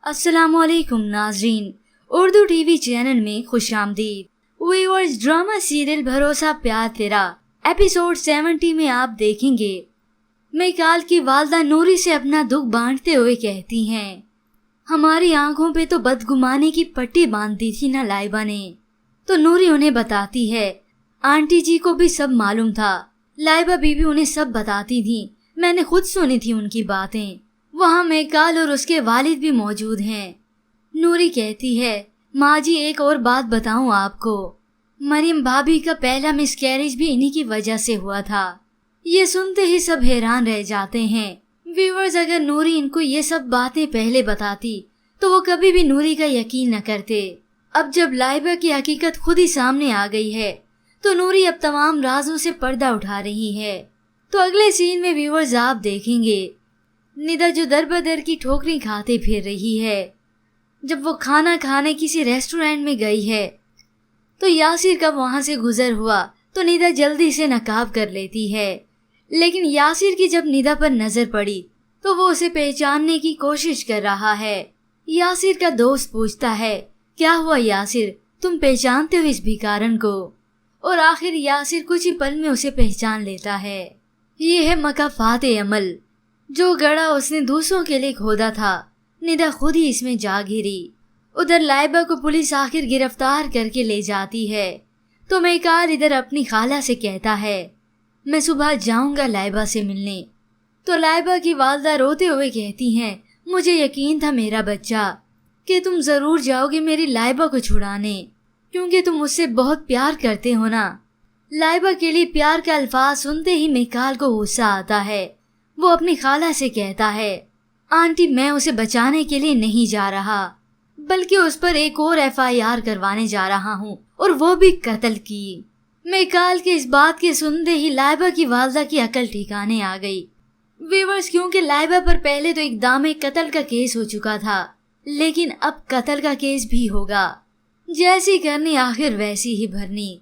अस्सलामुअलैकुम नाजरीन, Urdu TV channel में खुशामदीद। व्यूअर्स, ड्रामा सीरियल भरोसा प्यार तेरा एपिसोड 70 में आप देखेंगे मीकाल की वालदा नूरी से अपना दुख बांटते हुए कहती हैं, हमारी आंखों पे तो बदगुमानी की पट्टी बांध दी थी ना लाइबा ने। तो नूरी उन्हें बताती है, आंटी जी को भी सब मालूम था। लाइबा बीबी उन्हें सब बताती थी, मैंने खुद सुनी थी उनकी बातें। वहाँ मीकाल और उसके वालिद भी मौजूद हैं। नूरी कहती है, माँ जी एक और बात बताऊं आपको, मरियम भाभी का पहला मिसकैरेज भी इन्हीं की वजह से हुआ था। ये सुनते ही सब हैरान रह जाते हैं। व्यूअर्स, अगर नूरी इनको ये सब बातें पहले बताती तो वो कभी भी नूरी का यकीन न करते। अब जब लाइबा की हकीकत खुद ही सामने आ गई है तो नूरी अब तमाम राजों से पर्दा उठा रही है। तो अगले सीन में व्यूअर्स आप देखेंगे निदा जो दर बदर की ठोकरी खाते फिर रही है। जब वो खाना खाने किसी रेस्टोरेंट में गई है तो यासिर का वहां से गुजर हुआ तो निदा जल्दी से नकाब कर लेती है। लेकिन यासिर की जब निदा पर नजर पड़ी तो वो उसे पहचानने की कोशिश कर रहा है। यासिर का दोस्त पूछता है, क्या हुआ यासिर, तुम पहचानते हो इस भिखारन को? और आखिर यासिर कुछ ही पल में उसे पहचान लेता है। ये है मकाफात अमल, जो गड़ा उसने दूसरों के लिए खोदा था। निदा खुद ही इसमें जा गिरी। उधर लाइबा को पुलिस आखिर गिरफ्तार करके ले जाती है तो मीकाल इधर अपनी खाला से कहता है, मैं सुबह जाऊंगा लाइबा से मिलने। तो लाइबा की वालदा रोते हुए कहती हैं, मुझे यकीन था मेरा बच्चा कि तुम जरूर जाओगे मेरी लाइबा को छुड़ाने, क्योंकि तुम मुझसे बहुत प्यार करते हो ना। लाइबा के लिए प्यार का अल्फाज सुनते ही मीकाल को गुस्सा आता है। वो अपनी खाला से कहता है, आंटी मैं उसे बचाने के लिए नहीं जा रहा, बल्कि उस पर एक और FIR करवाने जा रहा हूँ, और वो भी कत्ल की। मीकाल के इस बात के सुनते ही लाइबा की वालदा की अकल ठिकाने आ गई। व्यूअर्स, क्योंकि लाइबा पर पहले तो इक़दाम कत्ल का केस हो चुका था, लेकिन अब कत्ल का केस भी होगा। जैसी करनी आखिर वैसी ही भरनी।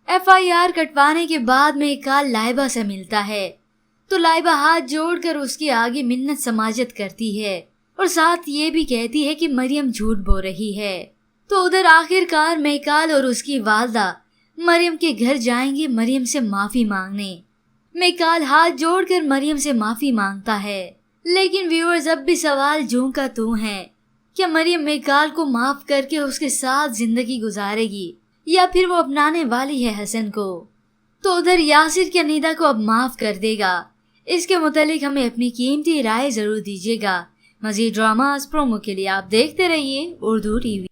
FIR कटवाने के बाद मीकाल लाइबा से मिलता है तो लाइबा हाथ जोड़कर उसके आगे मिन्नत समाजत करती है और साथ ये भी कहती है कि मरियम झूठ बोल रही है। तो उधर आखिरकार मीकाल और उसकी वालदा मरियम के घर जाएंगे मरियम से माफी मांगने। मीकाल हाथ जोड़कर मरियम से माफी मांगता है, लेकिन व्यूअर्स अब भी सवाल जूं का तू है, क्या मरियम मीकाल को माफ करके उसके साथ जिंदगी गुजारेगी या फिर वो अपनाने वाली है हसन को? तो उधर यासिर क्या निदा को अब माफ कर देगा? इसके मुतालिक हमें अपनी कीमती राय जरूर दीजिएगा। मज़ीद ड्रामास प्रोमो के लिए आप देखते रहिए उर्दू टीवी।